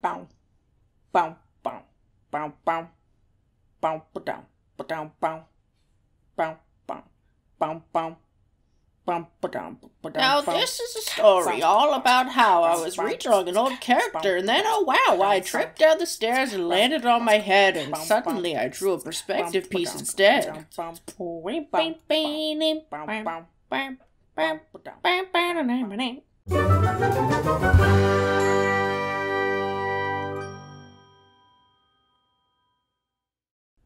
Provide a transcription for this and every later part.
Bow, bow, bow, bow, bow, bow, ba-down, ba-down, bow, bow, bow, bow, bow. Now this is a story all about how I was redrawing an old character and then, oh wow, I tripped down the stairs and landed on my head and suddenly I drew a perspective piece instead.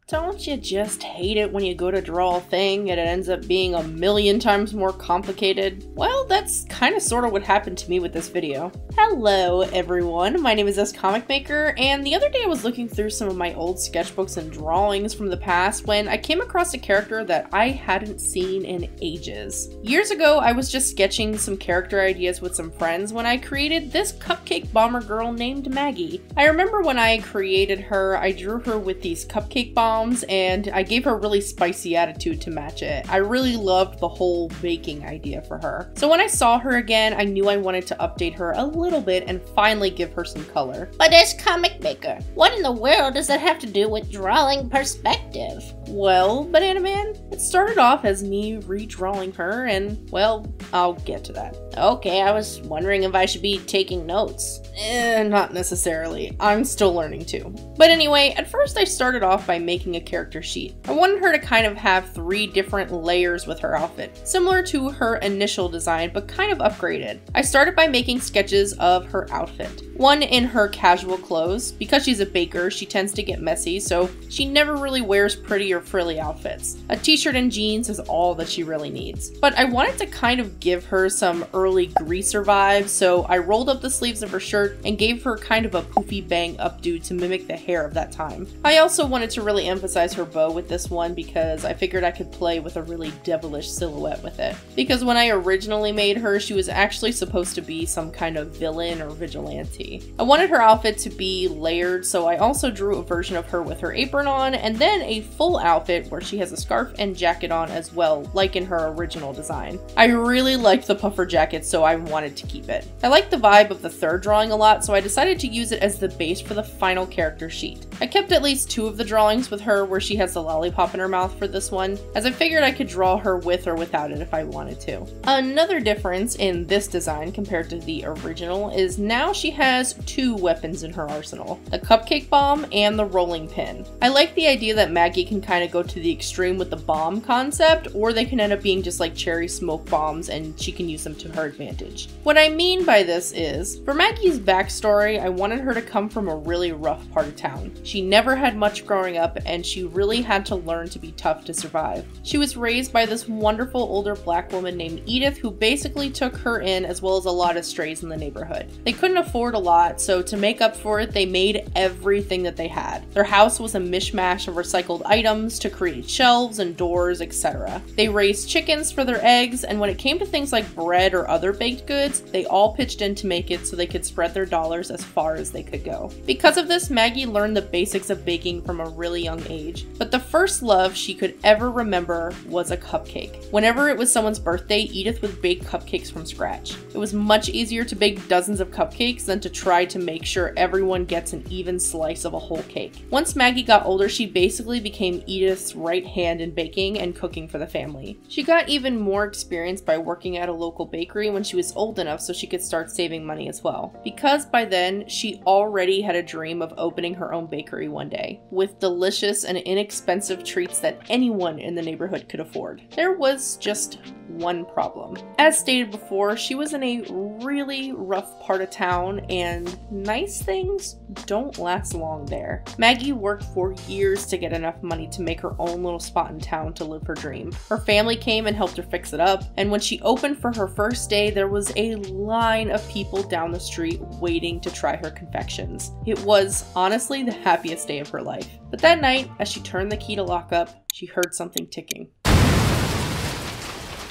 Don't you just hate it when you go to draw a thing and it ends up being a million times more complicated? Well, that's kind of sort of what happened to me with this video. Hello everyone, my name is Comic Maker, and the other day I was looking through some of my old sketchbooks and drawings from the past when I came across a character that I hadn't seen in ages. Years ago, I was just sketching some character ideas with some friends when I created this cupcake bomber girl named Maggie. I remember when I created her, I drew her with these cupcake bombs and I gave her a really spicy attitude to match it. I really loved the whole baking idea for her. So when I saw her again, I knew I wanted to update her a little bit and finally give her some color. But as Comic Maker, what in the world does that have to do with drawing perspective? Well, Banana Man, it started off as me redrawing her and, well, I'll get to that. Okay, I was wondering if I should be taking notes. Not necessarily. I'm still learning too. But anyway, at first I started off by making a character sheet. I wanted her to kind of have 3 different layers with her outfit, similar to her initial design, but kind of upgraded. I started by making sketches of her outfit. One in her casual clothes. Because she's a baker, she tends to get messy, so she never really wears pretty or frilly outfits. A t-shirt and jeans is all that she really needs. But I wanted to kind of give her some early greaser vibes, so I rolled up the sleeves of her shirt and gave her kind of a poofy bang updo to mimic the hair of that time. I also wanted to really emphasize her bow with this one because I figured I could play with a really devilish silhouette with it. Because when I originally made her, she was actually supposed to be some kind of villain or vigilante. I wanted her outfit to be layered, so I also drew a version of her with her apron on, and then a full outfit where she has a scarf and jacket on as well, like in her original design. I really liked the puffer jacket, so I wanted to keep it. I liked the vibe of the third drawing a lot, so I decided to use it as the base for the final character sheet. I kept at least 2 of the drawings with her where she has the lollipop in her mouth for this one, as I figured I could draw her with or without it if I wanted to. Another difference in this design compared to the original is now she has 2 weapons in her arsenal, the cupcake bomb and the rolling pin. I like the idea that Maggie can kind of go to the extreme with the bomb concept, or they can end up being just like cherry smoke bombs and she can use them to her advantage. What I mean by this is, for Maggie's backstory, I wanted her to come from a really rough part of town. She never had much growing up and she really had to learn to be tough to survive. She was raised by this wonderful older black woman named Edith who basically took her in, as well as a lot of strays in the neighborhood. They couldn't afford a lot, so to make up for it, they made everything that they had. Their house was a mishmash of recycled items to create shelves and doors, etc. They raised chickens for their eggs, and when it came to things like bread or other baked goods, they all pitched in to make it so they could spread their dollars as far as they could go. Because of this, Maggie learned the basics of baking from a really young age, but the first love she could ever remember was a cupcake. Whenever it was someone's birthday, Edith would bake cupcakes from scratch. It was much easier to bake dozens of cupcakes than to try to make sure everyone gets an even slice of a whole cake. Once Maggie got older, she basically became Edith's right hand in baking and cooking for the family. She got even more experience by working at a local bakery when she was old enough so she could start saving money as well. Because by then, she already had a dream of opening her own bakery one day, with delicious and inexpensive treats that anyone in the neighborhood could afford. There was just one problem. As stated before, she was in a really rough part of town and nice things don't last long there. Maggie worked for years to get enough money to make her own little spot in town to live her dream. Her family came and helped her fix it up, and when she opened for her first day, there was a line of people down the street waiting to try her confections. It was honestly the happiest day of her life. But that night, as she turned the key to lock up, she heard something ticking.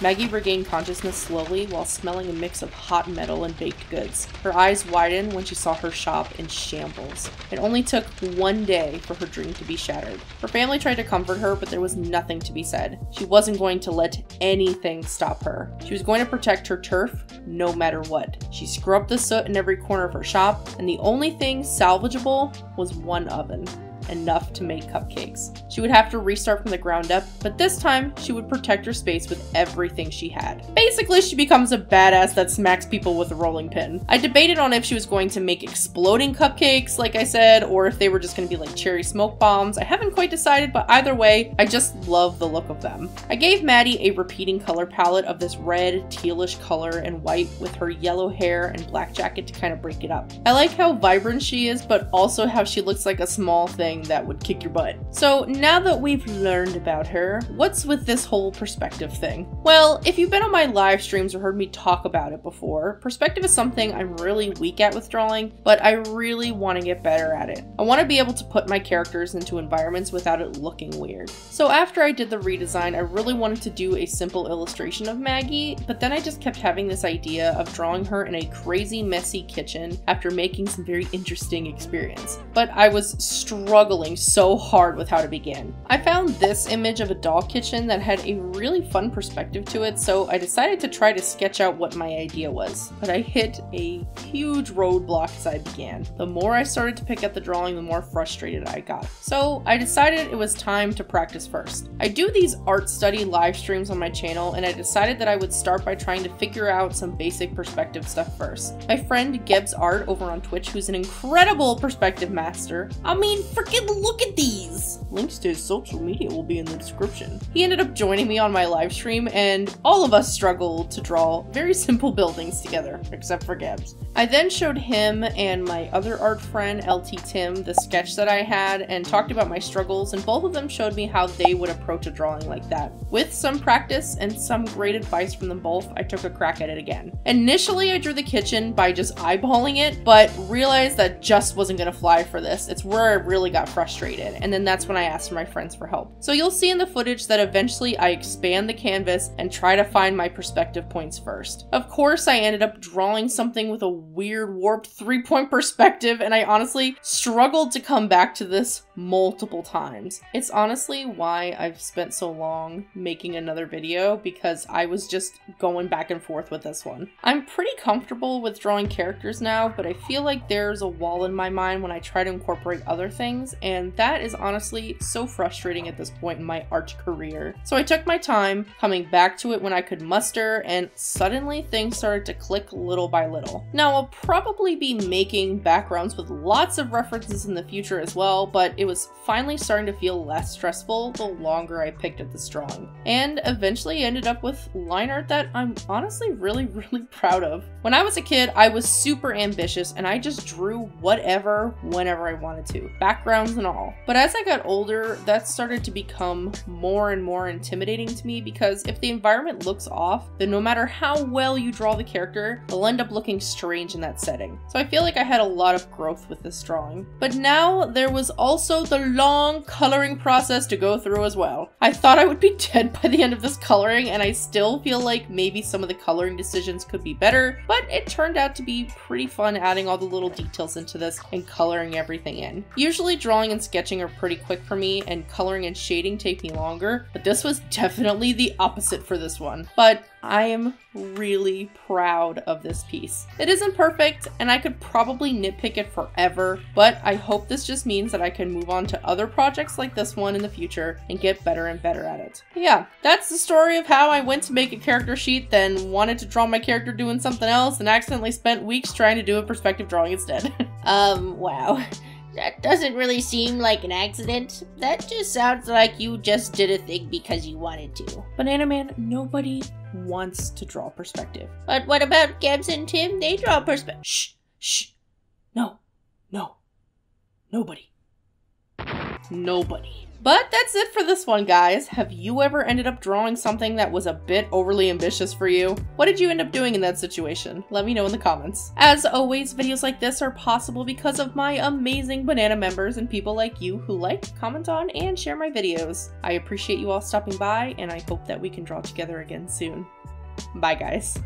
Maggy regained consciousness slowly while smelling a mix of hot metal and baked goods. Her eyes widened when she saw her shop in shambles. It only took one day for her dream to be shattered. Her family tried to comfort her, but there was nothing to be said. She wasn't going to let anything stop her. She was going to protect her turf no matter what. She scrubbed the soot in every corner of her shop, and the only thing salvageable was one oven. Enough to make cupcakes. She would have to restart from the ground up, but this time she would protect her space with everything she had. Basically, she becomes a badass that smacks people with a rolling pin. I debated on if she was going to make exploding cupcakes, like I said, or if they were just going to be like cherry smoke bombs. I haven't quite decided, but either way, I just love the look of them. I gave Maddie a repeating color palette of this red, tealish color and white with her yellow hair and black jacket to kind of break it up. I like how vibrant she is, but also how she looks like a small thing that would kick your butt. So now that we've learned about her, what's with this whole perspective thing? Well, if you've been on my live streams or heard me talk about it before, perspective is something I'm really weak at with drawing, but I really want to get better at it. I want to be able to put my characters into environments without it looking weird. So after I did the redesign, I really wanted to do a simple illustration of Maggy, but then I just kept having this idea of drawing her in a crazy messy kitchen after making some very interesting experience. But I was struggling so hard with how to begin. I found this image of a doll kitchen that had a really fun perspective to it, so I decided to try to sketch out what my idea was. But I hit a huge roadblock as I began. The more I started to pick at the drawing, the more frustrated I got. So I decided it was time to practice first. I do these art study live streams on my channel, and I decided that I would start by trying to figure out some basic perspective stuff first. My friend Gebs Art over on Twitch, who's an incredible perspective master, I mean, freaking look at these! Links to his social media will be in the description. He ended up joining me on my live stream, and all of us struggled to draw very simple buildings together, except for Gebs. I then showed him and my other art friend LtTim the sketch that I had and talked about my struggles, and both of them showed me how they would approach a drawing like that. With some practice and some great advice from them both, I took a crack at it again. Initially, I drew the kitchen by just eyeballing it, but realized that just wasn't gonna fly for this. It's where I really got frustrated, and then that's when I asked my friends for help. So you'll see in the footage that eventually I expand the canvas and try to find my perspective points first. Of course, I ended up drawing something with a weird warped 3-point perspective, and I honestly struggled to come back to this multiple times. It's honestly why I've spent so long making another video, because I was just going back and forth with this one. I'm pretty comfortable with drawing characters now, but I feel like there's a wall in my mind when I try to incorporate other things, and that is honestly so frustrating at this point in my art career. So I took my time coming back to it when I could muster, and suddenly things started to click little by little. Now I'll probably be making backgrounds with lots of references in the future as well, but it was finally starting to feel less stressful the longer I picked at this drawing, and eventually ended up with line art that I'm honestly really proud of. When I was a kid, I was super ambitious and I just drew whatever whenever I wanted to, backgrounds and all. But as I got older, that started to become more and more intimidating to me, because if the environment looks off, then no matter how well you draw the character, it'll end up looking strange in that setting. So I feel like I had a lot of growth with this drawing. But now there was also the long coloring process to go through as well. I thought I would be dead by the end of this coloring, and I still feel like maybe some of the coloring decisions could be better, but it turned out to be pretty fun adding all the little details into this and coloring everything in. Usually drawing and sketching are pretty quick for me, and coloring and shading take me longer, but this was definitely the opposite for this one. But I am really proud of this piece. It isn't perfect, and I could probably nitpick it forever, but I hope this just means that I can move on to other projects like this one in the future and get better and better at it. But yeah, that's the story of how I went to make a character sheet, then wanted to draw my character doing something else, and accidentally spent weeks trying to do a perspective drawing instead. Wow. That doesn't really seem like an accident. That just sounds like you just did a thing because you wanted to. Banana Man, nobody wants to draw perspective. But what about Gebs and LtTim? They draw perspective. Shh, shh. No, no, nobody. Nobody. But that's it for this one, guys. Have you ever ended up drawing something that was a bit overly ambitious for you? What did you end up doing in that situation? Let me know in the comments. As always, videos like this are possible because of my amazing banana members and people like you who like, comment on, and share my videos. I appreciate you all stopping by, and I hope that we can draw together again soon. Bye, guys.